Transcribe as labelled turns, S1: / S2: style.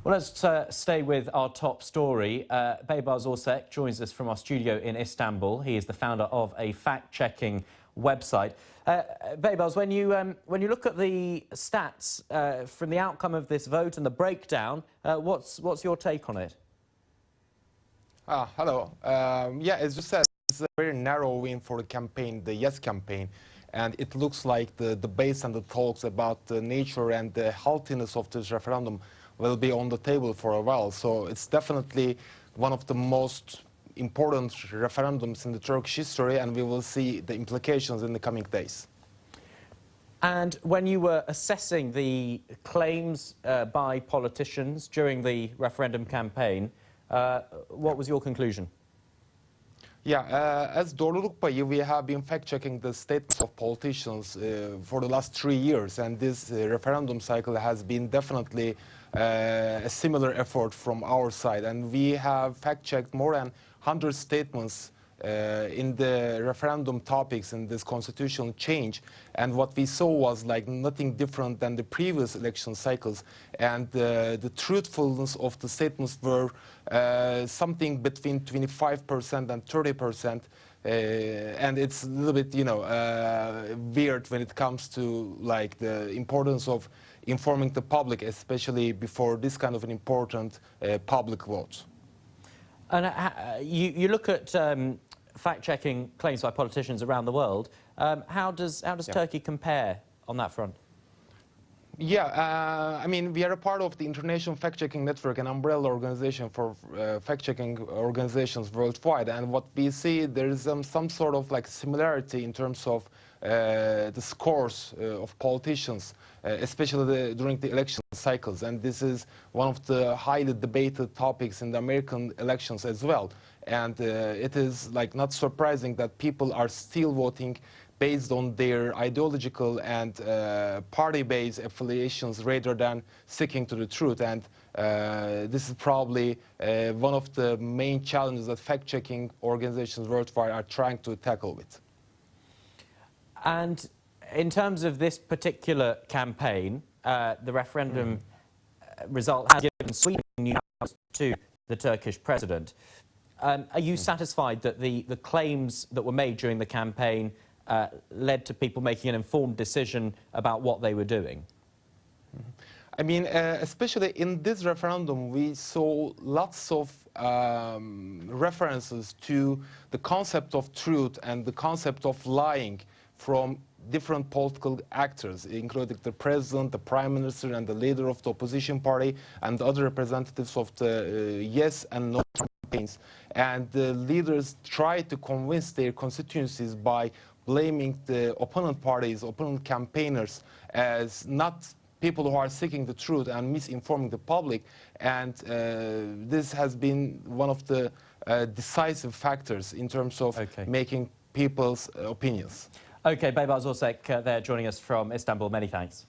S1: Well, let's stay with our top story. Baybars Örsek joins us from our studio in Istanbul. He is the founder of a fact-checking website. Baybars, when you look at the stats from the outcome of this vote and the breakdown, what's your take on it?
S2: Hello. Yeah, as you said, it's a very narrow win for the campaign, the Yes campaign. And it looks like the debates and the talks about the nature and the healthiness of this referendum will be on the table for a while. So it's definitely one of the most important referendums in the Turkish history, and we will see the implications in the coming days.
S1: And when you were assessing the claims by politicians during the referendum campaign, what was your conclusion?
S2: Yeah, as Doğruluk Payı, we have been fact-checking the statements of politicians for the last 3 years, and this referendum cycle has been definitely a similar effort from our side. And we have fact-checked more than 100 statements in the referendum topics in this constitutional change, and what we saw was like nothing different than the previous election cycles, and the truthfulness of the statements were something between 25% and 30%, and it's a little bit, you know, weird when it comes to like the importance of informing the public, especially before this kind of an important public vote.
S1: And you look at fact-checking claims by politicians around the world. How does Turkey compare on that front?
S2: Yeah, I mean, we are a part of the International Fact-Checking Network, an umbrella organization for fact-checking organizations worldwide. And what we see, there is some sort of like similarity in terms of the scores of politicians, especially during the election cycles. And this is one of the highly debated topics in the American elections as well. And it is like not surprising that people are still voting based on their ideological and party-based affiliations rather than sticking to the truth. And this is probably one of the main challenges that fact-checking organizations worldwide are trying to tackle with.
S1: And in terms of this particular campaign, the referendum result has given sweeping news to the Turkish president. Are you satisfied that the claims that were made during the campaign led to people making an informed decision about what they were doing?
S2: I mean, especially in this referendum, we saw lots of references to the concept of truth and the concept of lying from different political actors, including the president, the prime minister, and the leader of the opposition party, and the other representatives of the yes and no campaigns. And the leaders tried to convince their constituencies by blaming the opponent parties, opponent campaigners, as not people who are seeking the truth and misinforming the public. And this has been one of the decisive factors in terms of making people's opinions.
S1: Okay, Baybars Örsek there joining us from Istanbul. Many thanks.